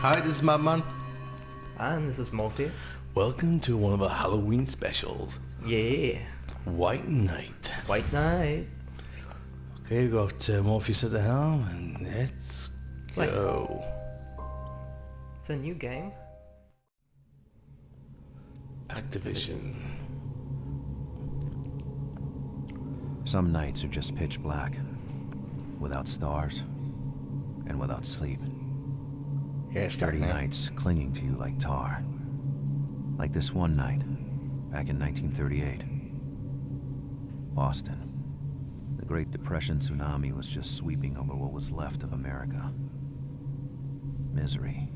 Hi, this is MADMAN. And this is Morpheus. Welcome to one of our Halloween specials. Yeah. White Knight. White Knight. Okay, we've got Morpheus at the helm, and let's go. It's a new game. Activision. Some nights are just pitch black, without stars, and without sleep. Yes, Dirty nights clinging to you like tar. Like this one night, back in 1938. Boston. The Great Depression tsunami was just sweeping over what was left of America. Misery,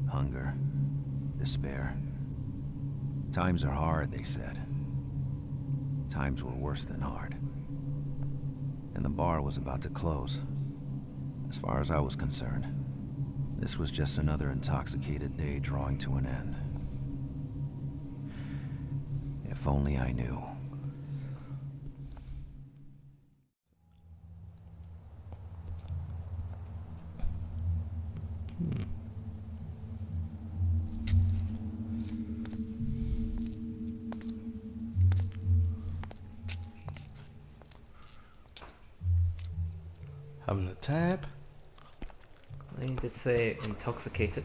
hunger, despair. Times are hard, they said. Times were worse than hard. And the bar was about to close. As far as I was concerned, this was just another intoxicated day drawing to an end. If only I knew. Having a tab. I did say intoxicated.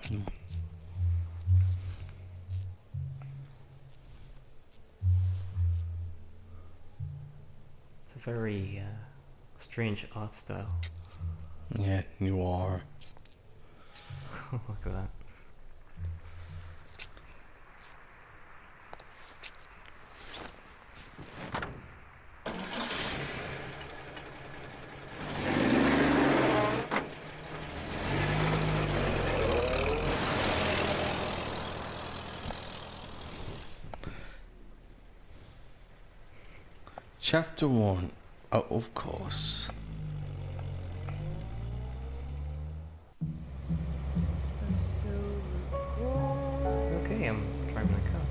It's a very strange art style. Yeah, you are. Look at that. Chapter 1, out of course. Okay, I'm driving the car.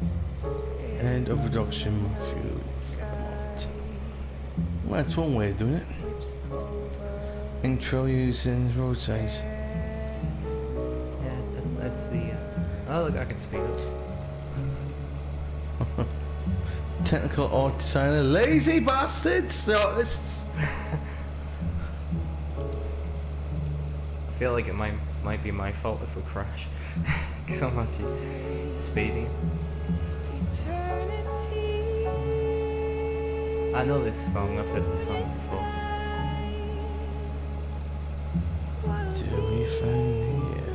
End of production fuel. Well, that's one way of doing it. Intro using road signs. Yeah, that's the... oh look, I can speed up. Technical art designer, lazy bastards, artists. I feel like it might be my fault if we crash. Because I'm actually speeding. I know this song, I've heard this song before. Do we find here?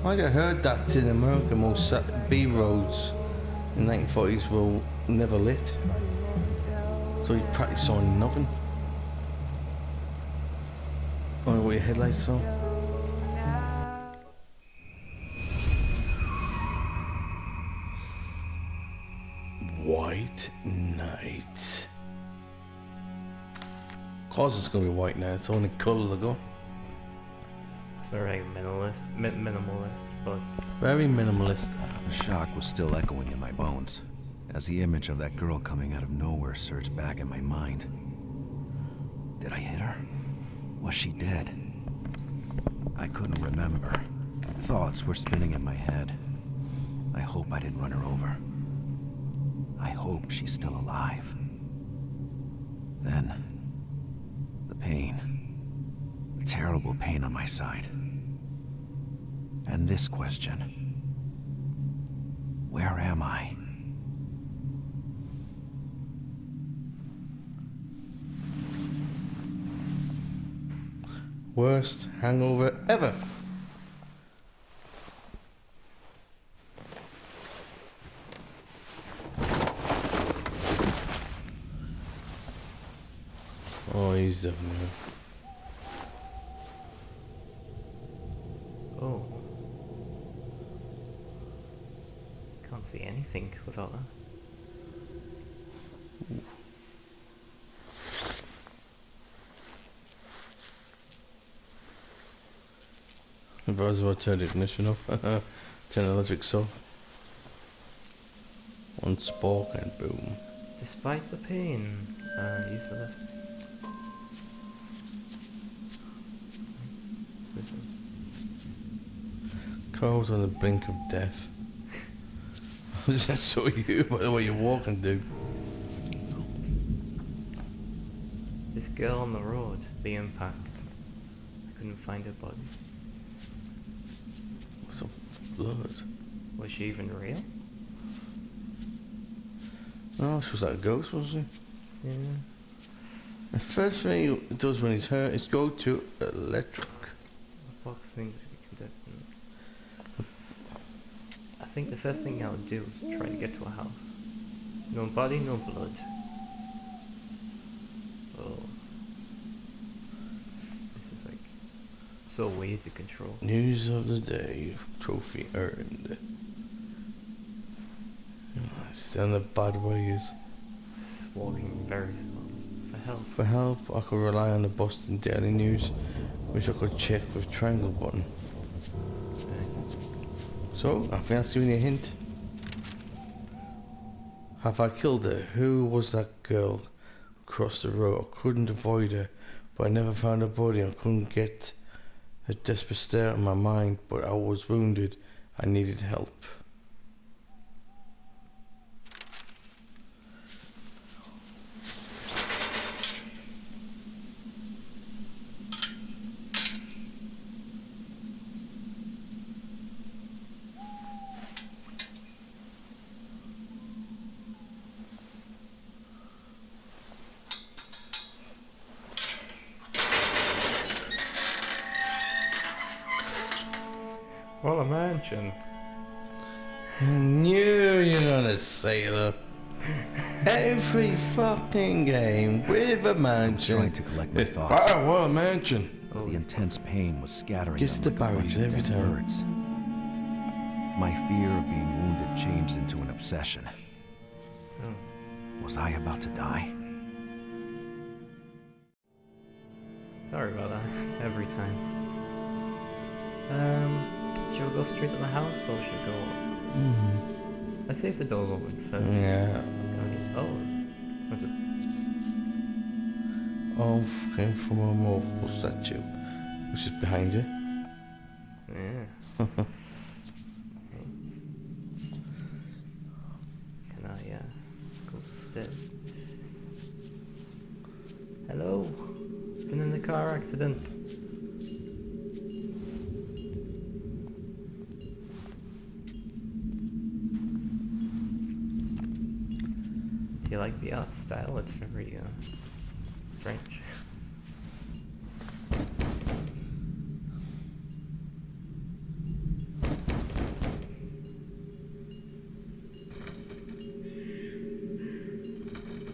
I heard that in America most B roads in the 1940s were never lit. So you practice saw nothing. Only what your headlights saw. White Knight. Of course it's gonna be White Knight, it's the only colour they got. It's very minimalist, but... Very minimalist. The shock was still echoing in my bones, as the image of that girl coming out of nowhere surged back in my mind. Did I hit her? Was she dead? I couldn't remember. Thoughts were spinning in my head. I hope I didn't run her over. I hope she's still alive. Then, the pain. The terrible pain on my side. And this question. Where am I? Worst hangover ever. Oh, he's definitely. oh. Can't see anything without that. If I was about to turn the ignition off, turn the electrics off. One spark and boom. Despite the pain, use the lift. car was on the brink of death. That's so you by the way you're walking, dude. This girl on the road, the impact. I couldn't find her body. What's up, blood? Was she even real? No, she was like a ghost, wasn't she? Yeah. The first thing he does when he's hurt is go to electric. The box thing that you can do. I think the first thing I would do is try to get to a house. No body, no blood. Oh. This is like so weird to control. News of the day, trophy earned. Still in the bad ways. Just walking very slow. For help. For help, I could rely on the Boston Daily News, which I could check with triangle button. So, I think that's giving you a hint. Have I killed her? Who was that girl across the road? I couldn't avoid her, but I never found her body. I couldn't get a desperate stare in my mind, but I was wounded. I needed help. Well, a mansion. I knew you were gonna say that. Every fucking game with a mansion. Trying to collect my thoughts. Wow, what a mansion. The intense pain was scattering Gets them the like a bunch berries of every dead time. birds. My fear of being wounded changed into an obsession. Was I about to die? Sorry about that. Every time. Should we go straight to the house or should we go? Let's see if the door's open first. Yeah. Oh, what's it? Oh, came from a movable statue, which is behind you. Yeah. Okay. Can I go upstairs? Hello. Been in a car accident. Do you like the art style? It's very French.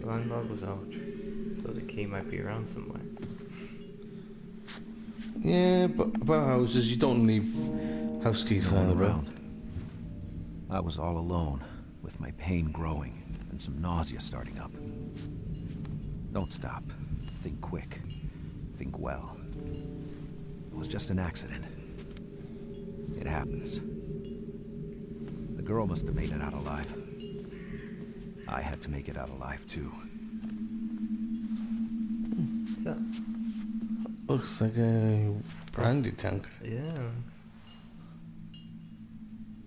The landlord was out, so the key might be around somewhere. Yeah, but about houses, you don't leave house keys No one lying around. I was all alone, with my pain growing and some nausea starting up. Don't stop. Think quick. Think well. It was just an accident. It happens. The girl must have made it out alive. I had to make it out alive too. What's that? Looks like a brandy tank. Yeah.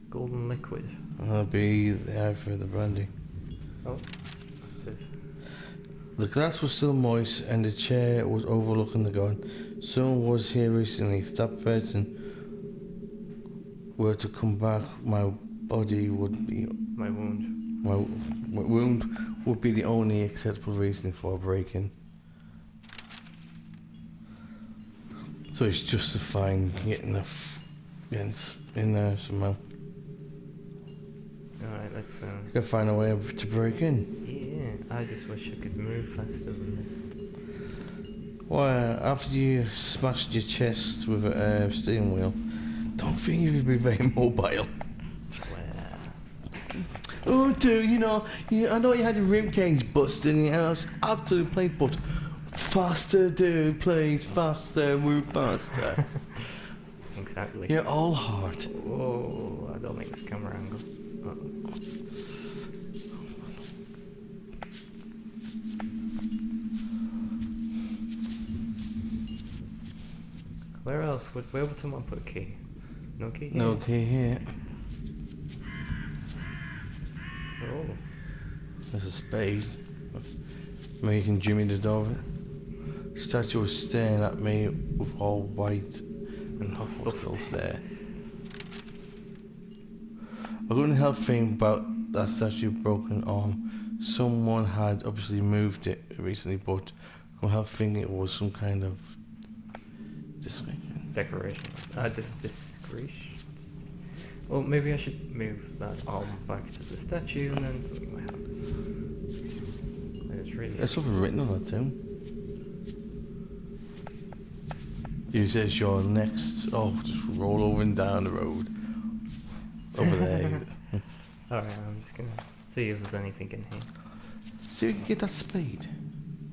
Golden liquid. That'll be the eye for the brandy. Oh, what's this? The glass was still moist and the chair was overlooking the garden. Someone was here recently. If that person were to come back, my body would be... My wound. My wound would be the only acceptable reason for a break-in. So it's justifying getting in there somehow. Alright, let's Gotta find a way to break in. yeah, I just wish I could move faster than Well, after you smashed your chest with a steering wheel, don't think you'd be very mobile. this. Well, Oh, dude, I know you had your rib cage busted in your house. Absolute plate, but faster, dude, please, faster, move faster. exactly. You're all hard. Whoa, I don't like this camera angle. Uh-oh. Where else? Where would someone put a key? No key here. No key here. Oh. There's a spade. Maybe you can jimmy the door of it. The statue was staring at me with all white and hostiles there. I couldn't help thinking about that statue broken arm. Someone had obviously moved it recently, but I couldn't help thinking it was some kind of Decoration. Discretion. Well, maybe I should move that arm back to the statue and then something might happen. And it's really... There's something written on that too. It says you're next. Oh, just roll over and down the road. Over there. Alright, I'm just gonna see if there's anything in here. See if we can get that spade.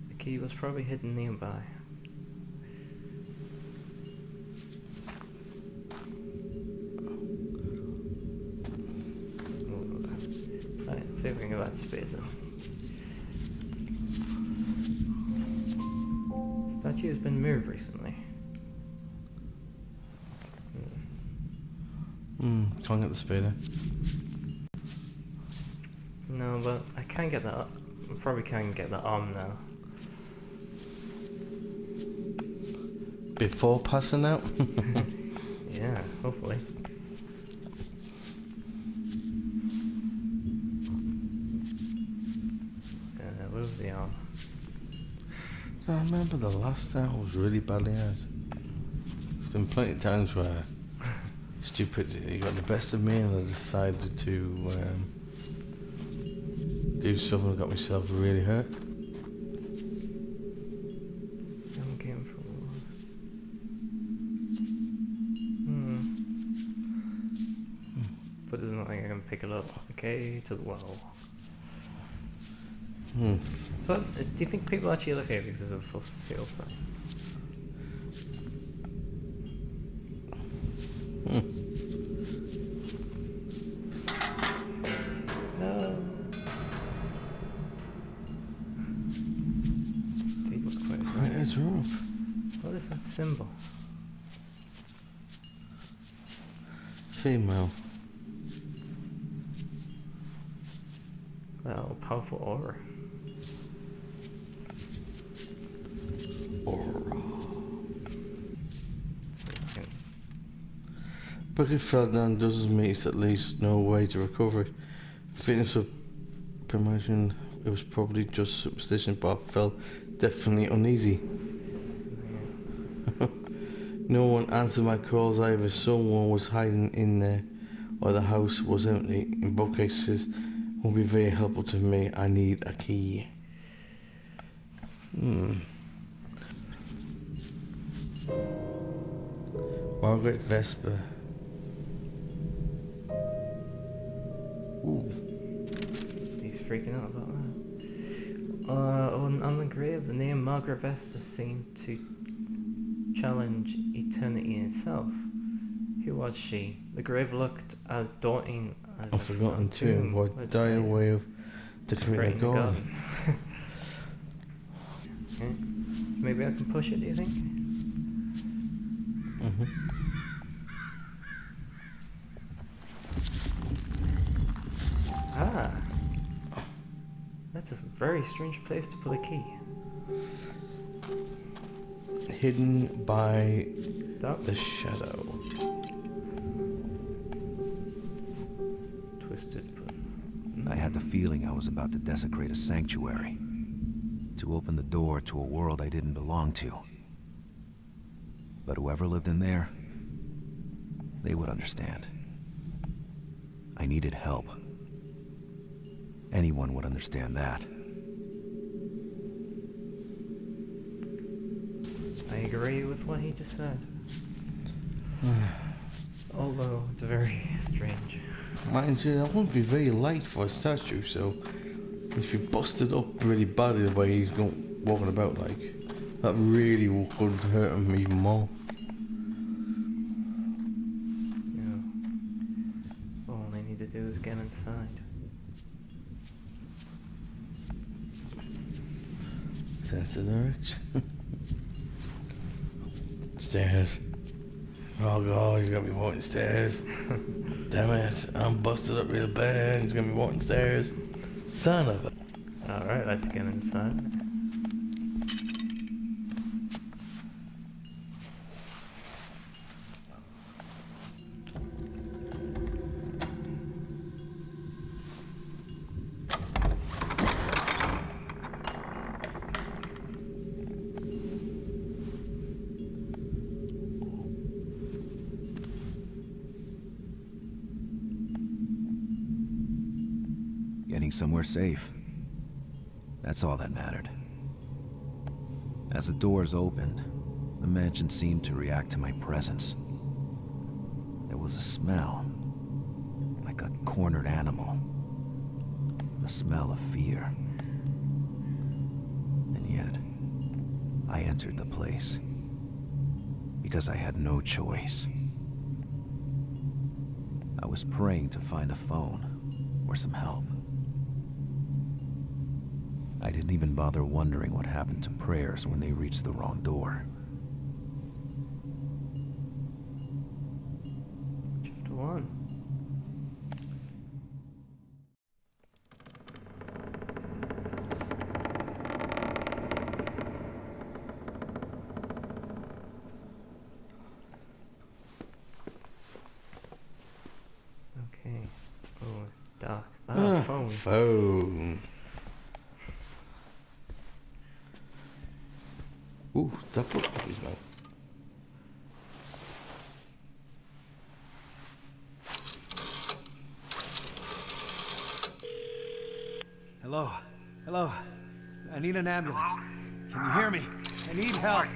The key was probably hidden nearby. Alright, see if we can get that spade though. Statue has been moved recently. Can't get the spade. No, but I can get that. I probably can get that arm now. Before passing out? Yeah, hopefully. Where's the arm? I remember the last time I was really badly hurt. There's been plenty of times where stupidity got the best of me and I decided to do something that got myself really hurt. I'm game for But there's nothing I can pick it up. Okay, to the wall. So, do you think people actually look here because of the field sign? No. People's quite. Right, it's rough. What is that symbol? Female. Well, powerful aura. But if it fell down doesn't mean it's at least no way to recover it. Fitness of promotion, it was probably just superstition, but I felt definitely uneasy. No one answered my calls either. Someone was hiding in there, or the house was empty. In both cases, will be very helpful to me. I need a key. Margaret Vesper. Ooh. He's freaking out about that. On the grave, the name Margaret Vesper seemed to challenge eternity in itself. Who was she? The grave looked as daunting as a forgotten tomb. What dire way of decorating a garden. Okay. Maybe I can push it, do you think? Ah, that's a very strange place to put a key. Hidden by Dark. the shadow. Twisted. I had the feeling I was about to desecrate a sanctuary, to open the door to a world I didn't belong to. But whoever lived in there, they would understand. I needed help. Anyone would understand that. I agree with what he just said. Although it's very strange. Mind you, that wouldn't be very light for a statue, so if you busted up really badly the way he's walking about, like, that really could hurt him even more. Yeah. All they need to do is get inside. Sense of direction. Stairs. Oh god, he's gonna be walking stairs. Damn it, I'm busted up real bad. He's gonna be walking stairs. Son of a... Alright, let's get inside. Getting somewhere safe. That's all that mattered. As the doors opened, the mansion seemed to react to my presence. There was a smell, like a cornered animal. The smell of fear. And yet, I entered the place because I had no choice. I was praying to find a phone or some help. I didn't even bother wondering what happened to prayers when they reached the wrong door. Chapter 1. Okay. Oh, it's dark. Phone. Phone. Ooh, that book is man. Hello? Hello? I need an ambulance. Can you hear me? I need help.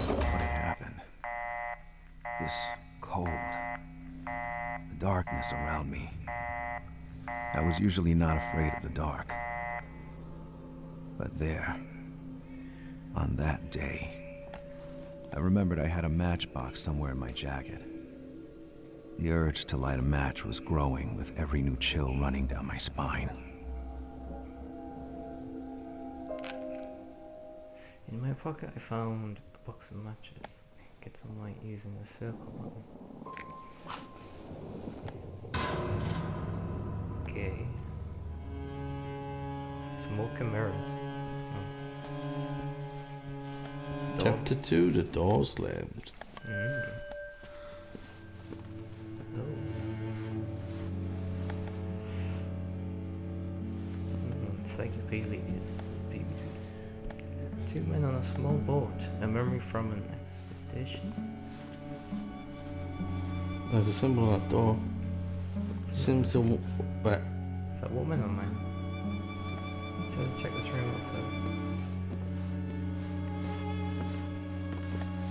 What had happened? This cold, the darkness around me. I was usually not afraid of the dark. But there, on that day, I remembered I had a matchbox somewhere in my jacket. The urge to light a match was growing with every new chill running down my spine. In my pocket I found a box of matches. Get some light using the circle button. Okay. Smoke and mirrors. Chapter 2, the door slammed. Oh. Encyclopedias. Two men on a small boat. A memory from an expedition. There's a symbol on that door. Seems to... What? Is that woman or man? Should check this room out first.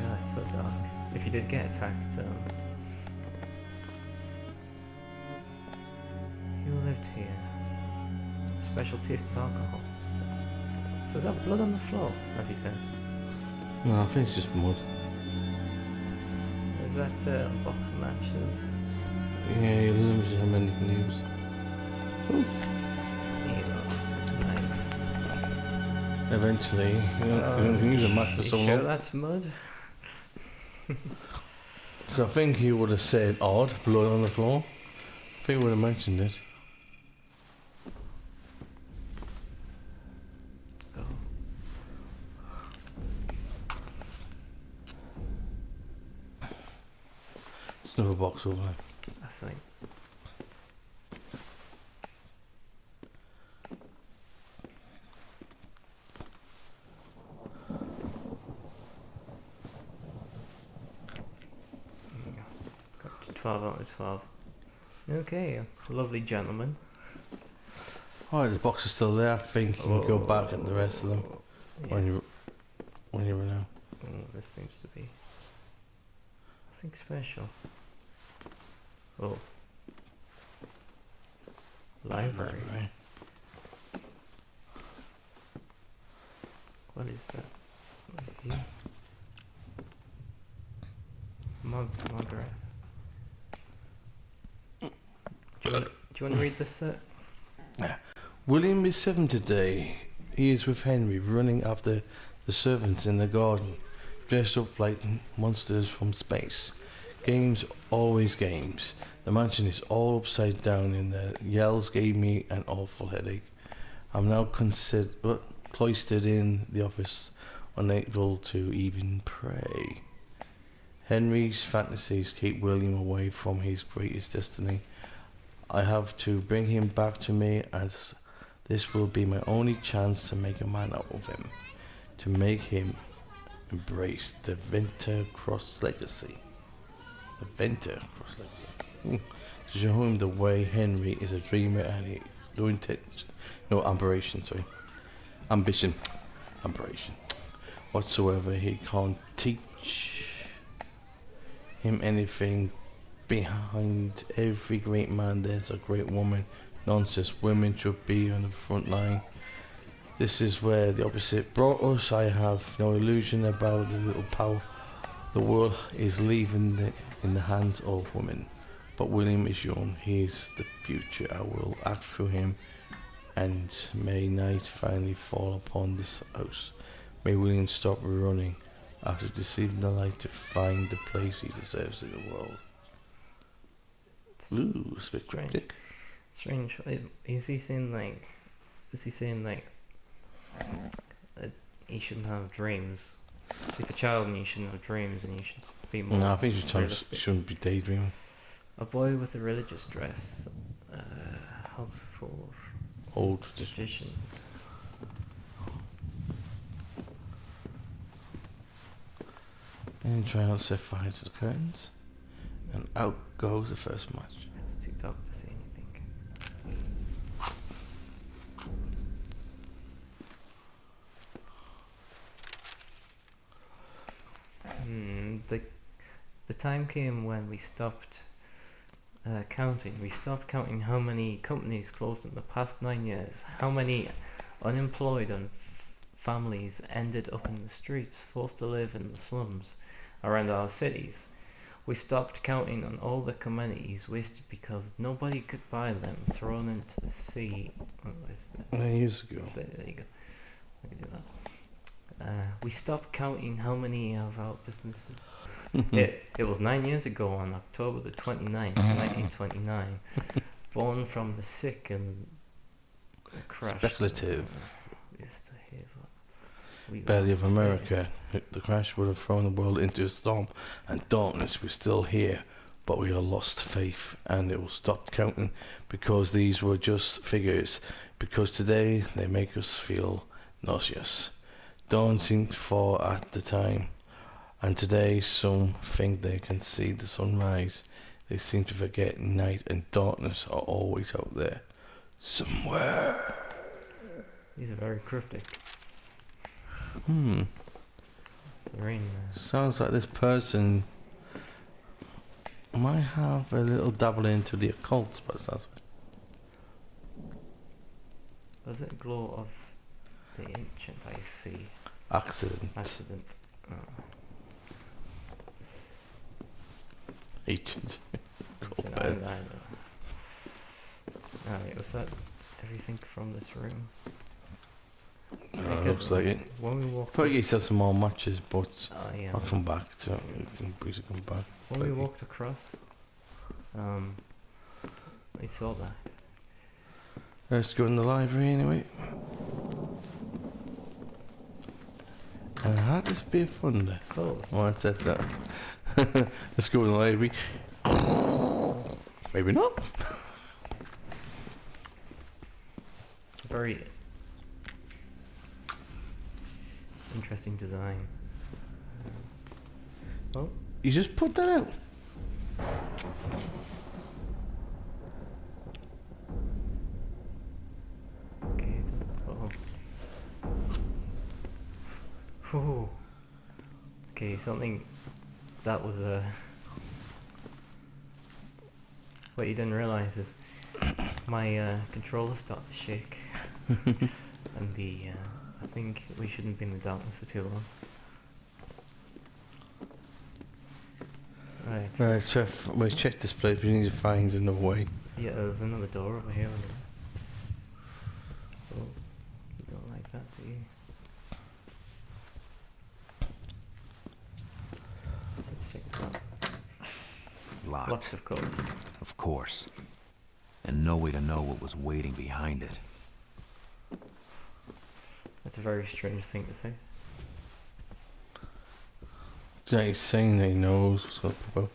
Yeah, it's so dark. If you did get attacked, you lived here. Special taste of alcohol. So is that blood on the floor, as he said? No, I think it's just mud. Is that a box of matches? Yeah, you're limited how many you can use. Ooh. Here you go. Nice. Eventually, you don't use a match for so You sure long. that's mud? So I think he would have said odd, blood on the floor. I think he would have mentioned it. Oh. There's another box over there. That's like... Got to 12 out of 12. Okay, a lovely gentleman. Oh, the box is still there. I think you can go back at the rest of them Yeah. when you run out. Oh, this seems to be... I think special. Oh. Library. Right. What is that? Right here. Margaret. Do you want to read this? William is 7 today. He is with Henry, running after the servants in the garden, dressed up like monsters from space. Games, always games. The mansion is all upside down and the yells gave me an awful headache. I'm now cloistered in the office, unable to even pray. Henry's fantasies keep William away from his greatest destiny. I have to bring him back to me, as this will be my only chance to make a man out of him, to make him embrace the Venter Cross legacy. The Venter Cross legacy. To show him the way Henry is a dreamer and he no intention, no aberration, ambition, aberration whatsoever. He can't teach him anything. Behind every great man there's a great woman. Nonsense, women should be on the front line. This is where the opposite brought us. I have no illusion about the little power the world is leaving in the hands of women. But William is young, he is the future. I will act through him, and may night finally fall upon this house. May William stop running after deceiving the light to find the place he deserves in the world. Ooh, it's a bit cryptic. Strange. Is he saying like he shouldn't have dreams? He's a child and he shouldn't have dreams and he should be more. No, I think you realistic. shouldn't be daydreaming. A boy with a religious dress, house full of Old traditions. And try not to set fire to the curtains. And out goes the first match. It's too dark to see anything. The time came when we stopped counting. We stopped counting how many companies closed in the past 9 years, how many unemployed and families ended up in the streets, forced to live in the slums around our cities. We stopped counting on all the commodities wasted because nobody could buy them, thrown into the sea. Oh, 9 years ago. there you go. I can do that. We stopped counting how many of our businesses. It was 9 years ago on October the 29th, 1929, born from the sick and crashed. Speculative. We Belly of America. The crash would have thrown the world into a storm and darkness. We're still here, but we are lost faith, and it will stop counting because these were just figures. Because today they make us feel nauseous. Dawn seemed far at the time, and today some think they can see the sunrise. They seem to forget night and darkness are always out there, somewhere. These are very cryptic. It's very Sounds like this person might have a little dabble into the occult, but it sounds Does it glow of the ancient I see? accident. Oh. Ancient. I know. Alright, was that everything from this room? Looks like it. When we walked Probably you said some more matches, but yeah, I'll come back to it. Please come back. when we walked across, I saw that. Let's go in the library anyway. And how does be fun there? Close. Oh, I said that. Let's go in the library. Maybe not. Very interesting design. Oh, You just put that out. okay. Oh. Okay, something that was what you didn't realize is my controller started to shake, and I think we shouldn't be in the darkness for too long. Right. Right, let's check this place. We need to find another way. Yeah, there's another door over here. that, do you? Let's check this out. Locked. Locked, of course. Of course. And no way to know what was waiting behind it. That's a very strange thing to say. Yeah, he's saying that he knows what's up about.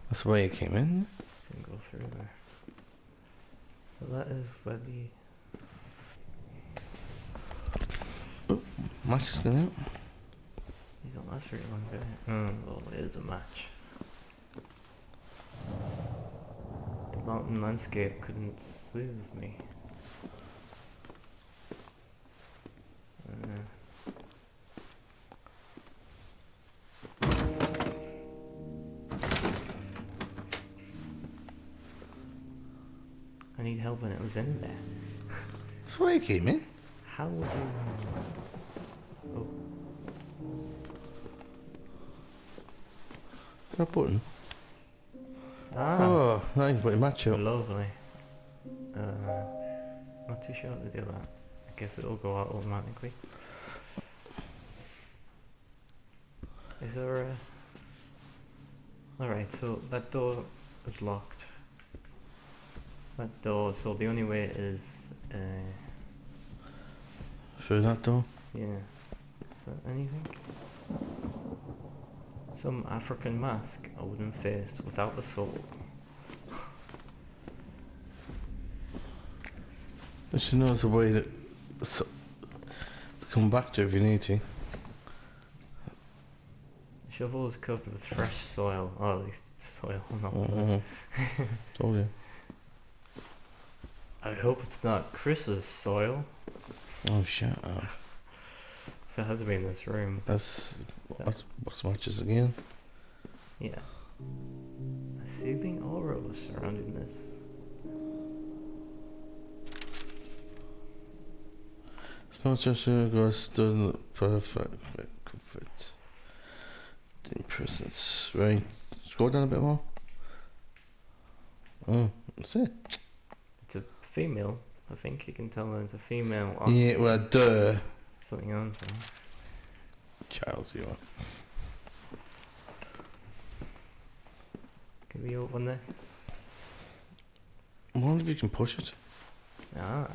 That's the way he came in. Can go through there. So that is where the... Match is going out. These don't last very long, do they? Oh, well, it is a match. The mountain landscape couldn't soothe me. I need help when it was in there. That's the way he came in. How would you... Oh, Is that a button? ah, Oh, now you can put a match up. lovely. Not too sure how to do that. I guess it'll go out automatically. Is there a... Alright, so that door is locked. That door, so the only way is... Through that door. yeah. Is that anything? Some African mask, a wooden face without a soul. But you know there's a way to come back to if you need to. The shovel is covered with fresh soil. Oh, at least it's soil, not blood. Mm-hmm. Told you. I hope it's not Chris's soil. Oh, shut up. So it has to be in this room. That's box matches again. Yeah. A soothing aura was surrounding this. Sponsorship goes to perfect comfort. In presence, right? Scroll down a bit more. Oh, that's it. It's a female. I think you can tell that it's a female. Yeah, well, duh. Something on, so. Child, you are. Can we open this? I wonder if you can push it. Ah.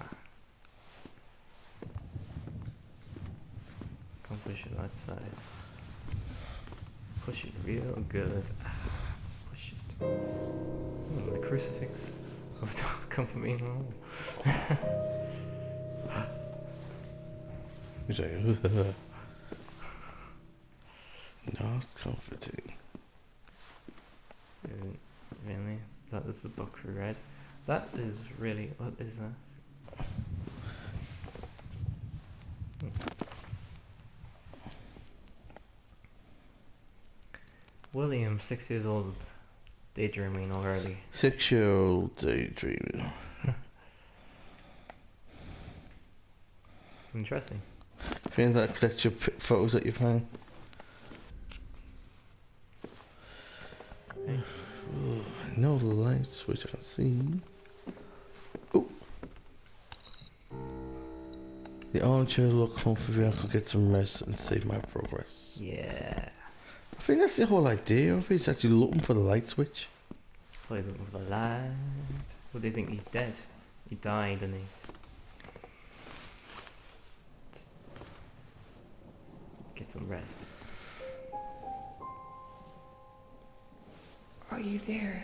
Can't push it that side. Push it real good. Push it. Oh, the crucifix of comforting home. He's like, not comforting. Really? That is the book we read. That is really... What is that? William, 6 years old, daydreaming already. 6-year-old daydreaming. Interesting. Feeling that collect your photos that you found. Hey. Oh, no lights which I can see. Oh. The armchair look comfortable. I could get some rest and save my progress. Yeah. I think that's the whole idea of it. It's actually looking for the light switch. Oh, he's looking for the light. What do you think? He's dead. He died, didn't he? Get some rest. Are you there?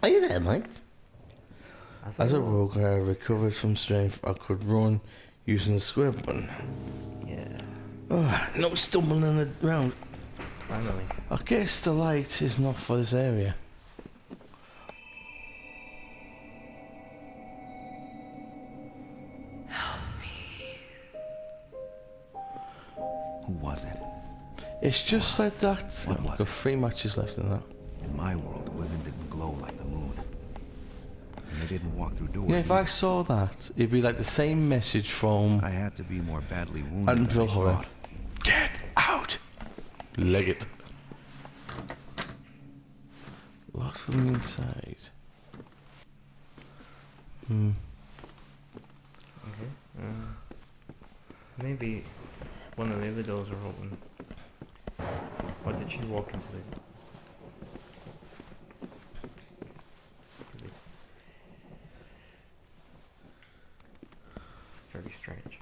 Are you there, mate? As a rogue, I recovered from strength. I could run using the square button. Yeah. Oh, no stumbling around. Finally. I guess the light is not for this area. Who was it? It's just like that. What was The it? 3 matches left in that. In my world, women didn't glow like the moon. And they didn't walk through doors. Yeah, if I saw that, it'd be like the same message from I had to be more badly wounded Adam than I Horror. thought. Get out! Leg it. from the inside. Hmm. Okay. Maybe one of the other doors are open. Or did she walk into the... Very strange.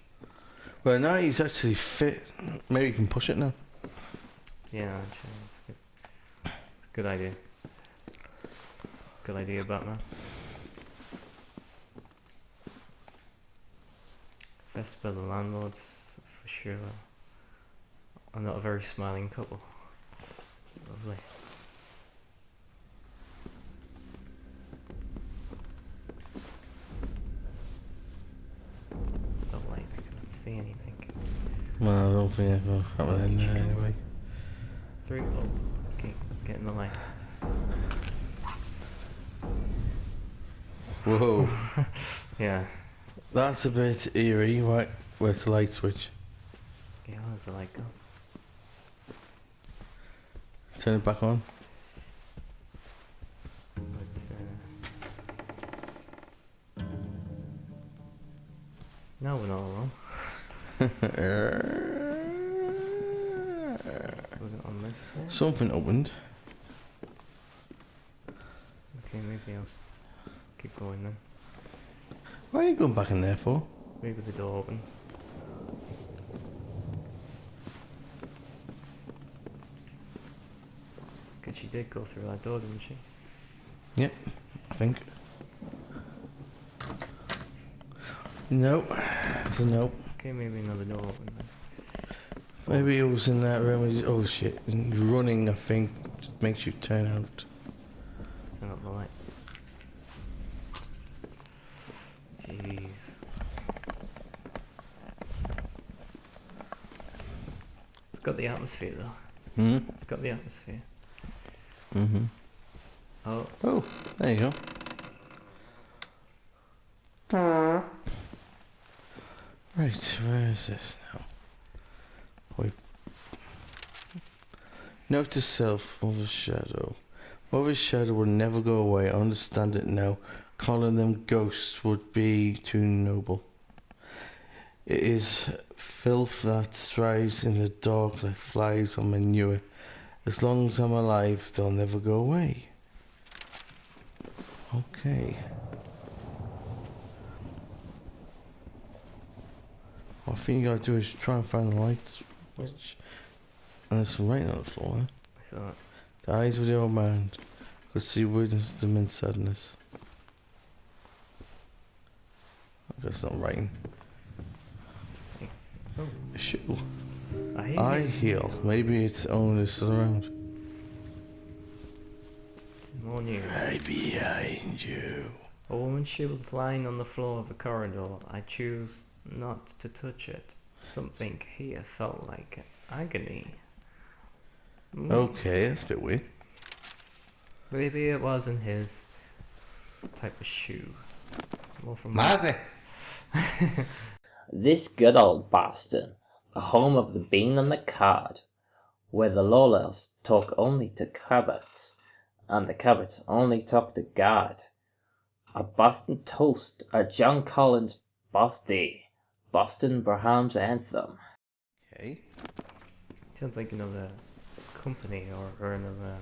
Well, now he's actually fit. Maybe you can push it now. Yeah, actually, it's good. It's a good idea. Good idea, Batman. Vesper, the landlords, for sure, are not a very smiling couple. Lovely. The light, I cannot see anything. Well, I don't think it will happen in there anyway. Oh, okay, get in the light. Whoa. Yeah. That's a bit eerie. Right, where's the light switch? Yeah, there's the light go. Turn it back on. But, no, we're not alone. Was it on this floor? Something opened. Okay, maybe I'll keep going then. Why are you going back in there for? Maybe the door open. Guess she did go through that door, didn't she? Yep, I think. Nope. It's a nope. Okay, maybe another door open then. Maybe it was in that room. Oh shit. And running, I think, just makes you turn out. Turn up the light. Jeez. It's got the atmosphere though. Hmm? It's got the atmosphere. Mm-hmm. Oh, Oh, there you go. Right, where is this now? Wait. Note to self, Mother's Shadow. Mother's Shadow will never go away. I understand it now. Calling them ghosts would be too noble. It is filth that strives in the dark like flies on manure. As long as I'm alive, they'll never go away. Okay. What I think you gotta do is try and find the light switch. And there's some rain on the floor, huh? I saw it. The eyes of the old man could see witness them in sadness. I guess not rain. Oh, A shoe. I I heal. Maybe its owner is still around. More news. Right behind you. A woman's shoe was lying on the floor of a corridor. I choose not to touch it. Something here felt like agony. Okay, that's a bit weird. Maybe it wasn't his type of shoe. More from Mother! This good old Boston, the home of the bean and the cod, where the Lolas talk only to Cabots, and the Cabots only talk to God. A Boston toast, a John Collins Bosty, Boston Braham's anthem. Okay. sounds like another company or another.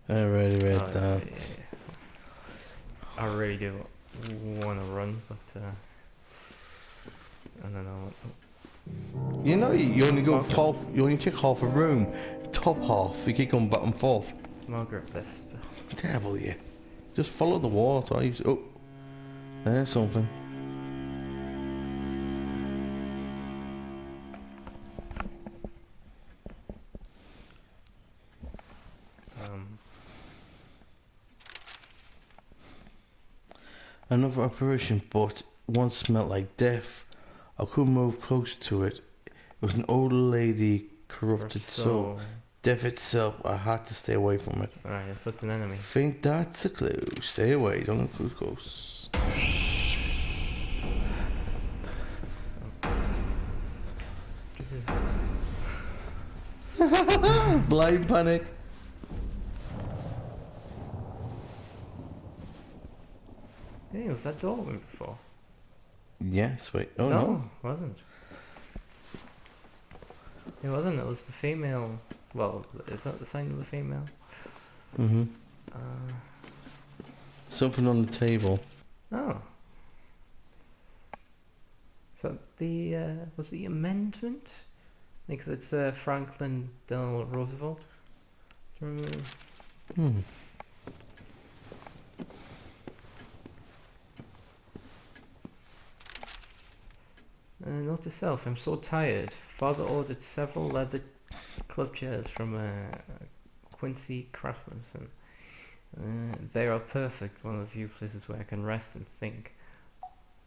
I already read Oh, that. yeah. I really do want to run, but I don't know. You know, you only go Okay. half. You only take half a room. Top half, you keep going back and forth. Margaret Vesper. Terrible, yeah. Just follow the wall. So I use. Oh, there's something. Another apparition, but one smelled like death. I couldn't move closer to it. It was an old lady, corrupted soul. Death itself, I had to stay away from it. Alright, so it's an enemy. Think that's a clue. Stay away, don't get too close. Blind panic. Hey, was that door open before? Yes, wait. Oh no, no. it wasn't. It wasn't. It was the female. Well, is that the sign of the female? Mm-hmm. Uh, Something on the table. oh. So the was the amendment? Because it's Franklin Delano Roosevelt. Do you remember? Hmm. Note to self, I'm so tired. Father ordered several leather club chairs from Quincy Craftsman. They are perfect, one of the few places where I can rest and think.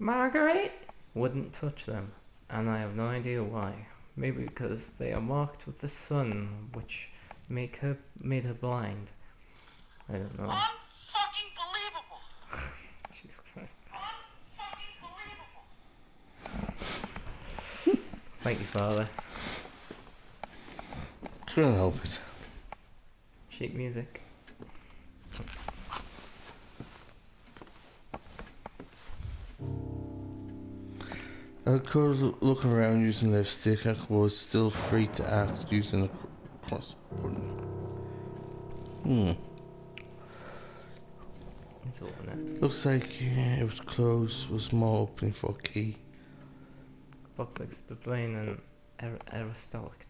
Marguerite wouldn't touch them, and I have no idea why. Maybe because they are marked with the sun, which made her blind. I don't know. Unfucking believable! Jesus Christ. Unfucking believable! Thank you, Father. Couldn't help it. Sheet music. Alco's looking around using their stick. Alco was still free to act using the cross button. Let's open it. Looks like it was closed. Was more opening for a key. Box displaying an Aristotic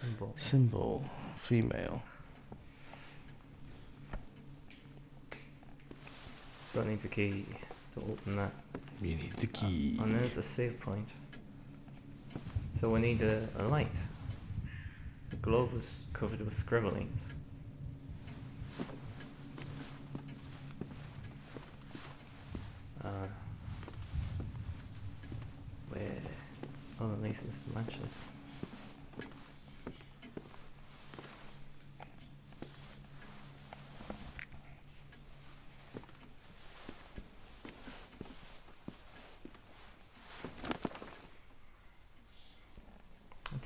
symbol. Symbol. Female. So I need a key to open that. We need the key. And there's a save point. So we need a light. The globe was covered with scribblings. Where? Oh, at least this matches.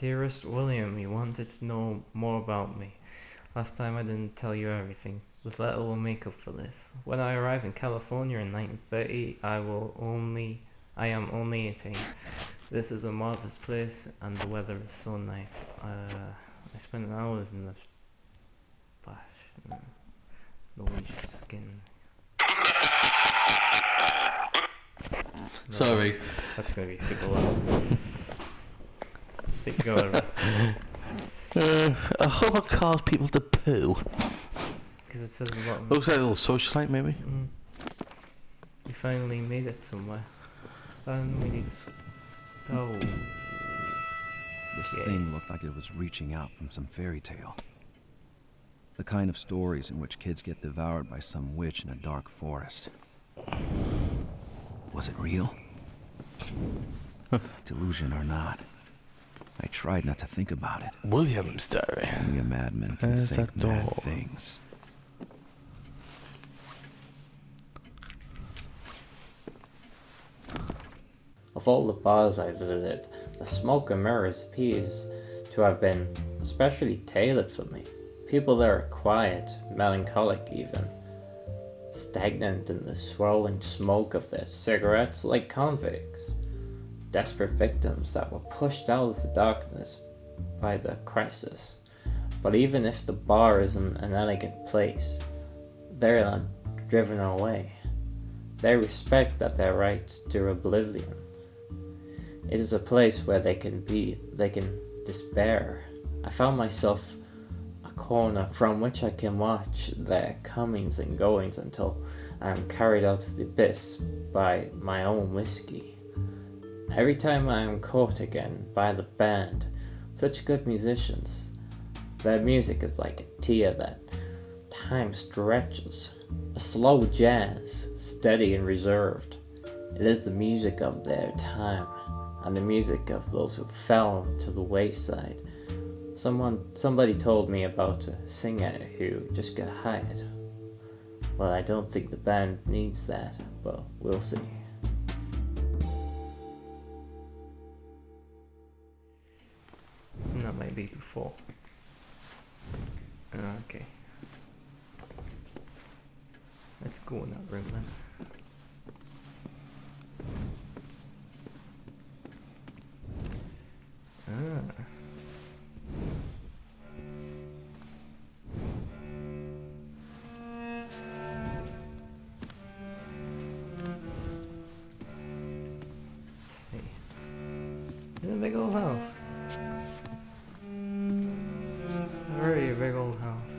Dearest William, you wanted to know more about me. Last time I didn't tell you everything. This letter will make up for this. When I arrive in California in 1930, I am only 18. This is a marvelous place, and the weather is so nice. I spent hours in the splash. Norwegian skin. Sorry. That's gonna be super loud. Go over. I hope I called people to poo. Because it says a lot. Looks like a little socialite, maybe. We finally made it somewhere. And we need a oh. This Okay. thing looked like it was reaching out from some fairy tale. The kind of stories in which kids get devoured by some witch in a dark forest. Was it real? Delusion or not, I tried not to think about it. William's diary. Only a madman can There's think that mad door. things. Of all the bars I visited, the Smoke and Mirrors appears to have been especially tailored for me. People there are quiet, melancholic even, stagnant in the swirling smoke of their cigarettes like convicts, desperate victims that were pushed out of the darkness by the crisis. But even if the bar isn't an elegant place, they're not driven away. They respect that their right to oblivion. It is a place where they can despair. I found myself a corner from which I can watch their comings and goings until I am carried out of the abyss by my own whiskey. Every time I am caught again by the band, such good musicians, their music is like a tear that time stretches, a slow jazz, steady and reserved. It is the music of their time, and the music of those who fell to the wayside. Somebody told me about a singer who just got hired. Well, I don't think the band needs that, but we'll see. And that might be before. Okay. Let's go in that room then. In a big old house. A very big old house.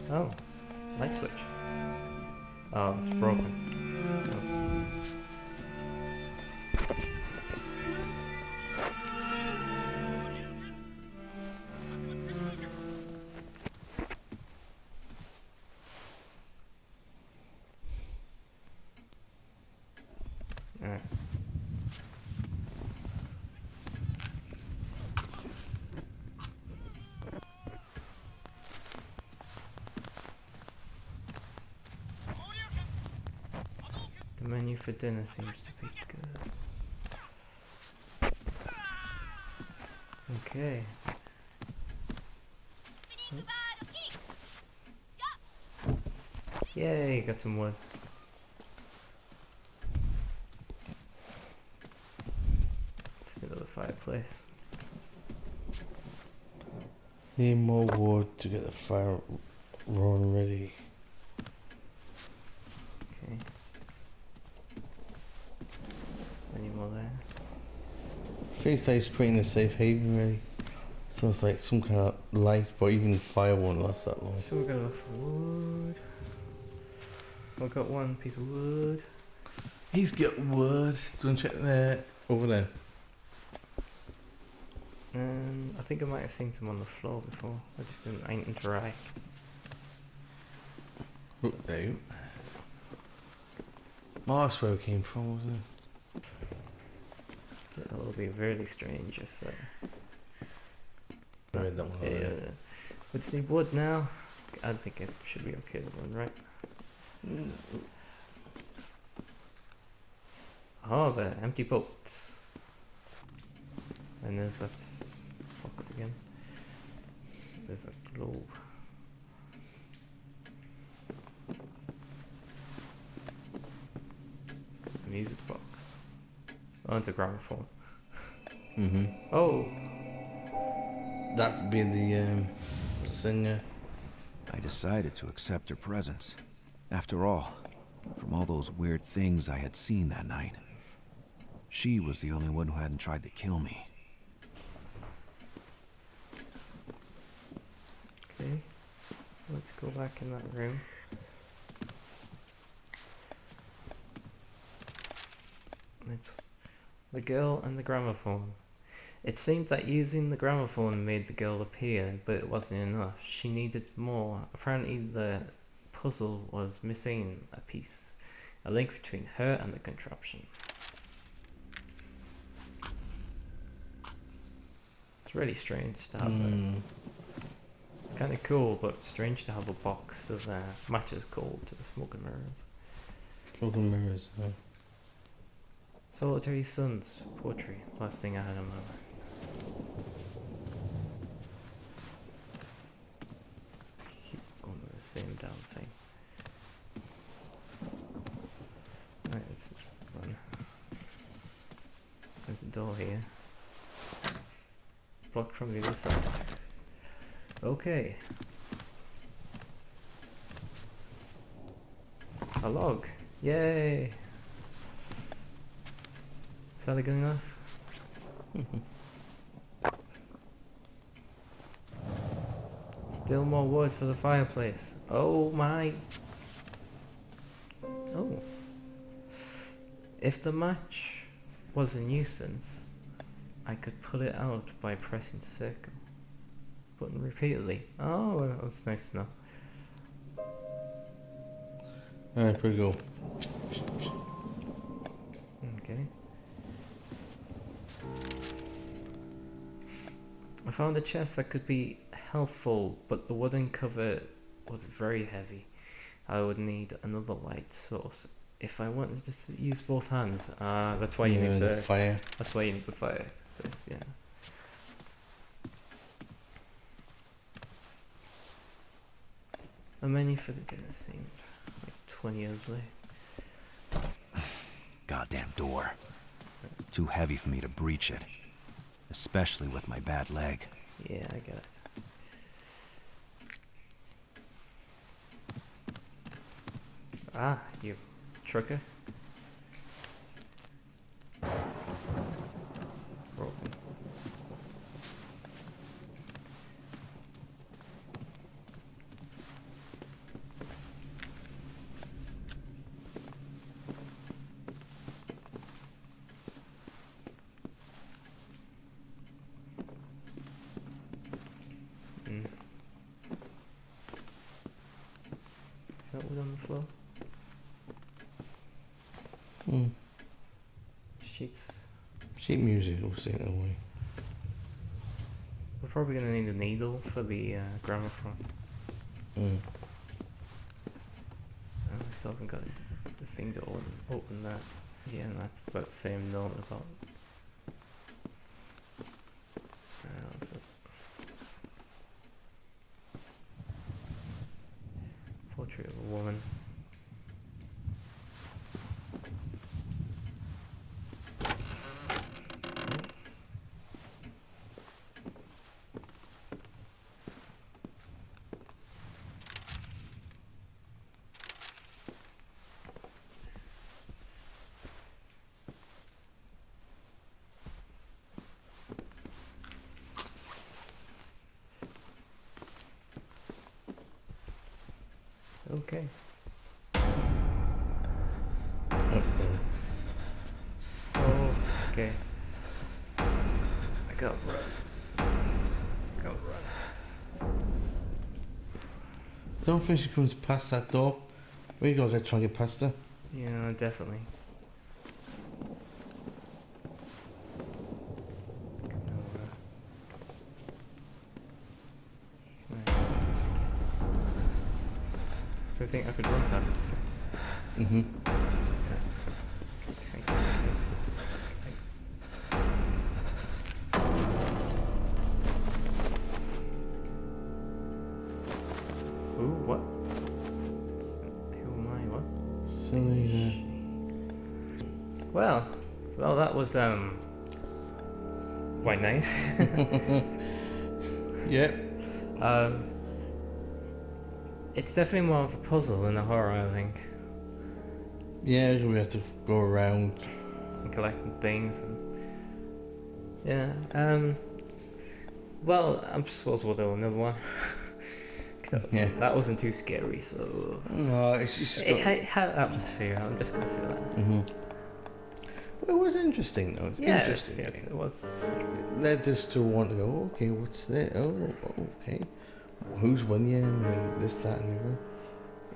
Oh, light switch. Oh, it's broken. Alright. The menu for dinner seems to be good. Okay. Yay, got some wood. Let's get to the fireplace. Need more wood to get the fire rolling ready. Okay. Any more there? Feels like it's creating a safe haven really. Sounds like some kind of light, but even fire won't last that long. So we've got enough wood. I've got one piece of wood. He's got wood. Do you want to check there? Over there. And I think I might have seen some on the floor before. I just didn't interact. Oh, there you go. That's where it came from, wasn't it? That will be really strange if I read that one already. let's see wood now. I think it should be okay to run, right? Oh, the empty boats. And there's that box again. There's a globe. A music box. Oh, it's a gramophone. Oh! That's being the singer. I decided to accept her presence. After all, from all those weird things I had seen that night, she was the only one who hadn't tried to kill me. Okay. Let's go back in that room. It's the girl and the gramophone. It seemed that using the gramophone made the girl appear, but it wasn't enough. She needed more. Apparently the puzzle was missing a piece. A link between her and the contraption. It's really strange to have a... It's kind of cool, but strange to have a box of matches gold to the smoke and mirrors. Smoke and mirrors. Solitary Suns poetry. Last thing I had on my mind. Keep going with the same damn thing. Right, let's run. There's a door here. Blocked from the other side. Okay. A log. Yay! Is that good enough? Still more wood for the fireplace. Oh my... Oh. If the match was a nuisance, I could put it out by pressing circle button repeatedly. Oh, well, that's nice to know. Alright, pretty cool. Okay. I found a chest that could be helpful, but the wooden cover was very heavy. I would need another light source if I wanted to use both hands. That's why you need the fire. That's why you need the fire. This, yeah. A menu for the dinner seemed like 20 years late. Goddamn door. Too heavy for me to breach it. Especially with my bad leg. Yeah, I get it. Ah, you trucker. carpet on the floor. Hmm. Sheets. Sheet music was taken away. We're probably gonna need a needle for the gramophone. Hmm. I still haven't got the thing to open that. Yeah, and that's that same note about. That's it. Portrait of a woman. Okay. Uh-oh. Oh, okay. I gotta run. Gotta run. Don't think she comes past that door. We gotta try and get past her. Yeah, definitely. Do you think I could run past? Mm-hmm. Ooh, what? Who am I? What? Silly, Well, that was quite nice. Yep. It's definitely more of a puzzle than a horror, I think. Yeah, we have to go around. And collecting things and yeah. Well, I suppose we'll do another one. Yeah. That wasn't too scary, so No, it's just it had atmosphere. I'm just gonna say that. Mm-hmm. Well, it was interesting though. It's interesting. Yes, it was. Led us to want to go. Okay, what's that? Oh, okay. Who's William and this, that, and the other.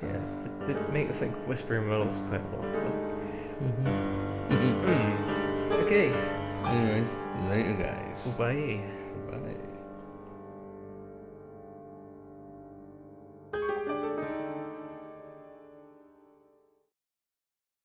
Yeah, it did make us think Whispering Willows quite a lot. Mm-hmm. Okay. Anyway, later, guys. Bye. Bye.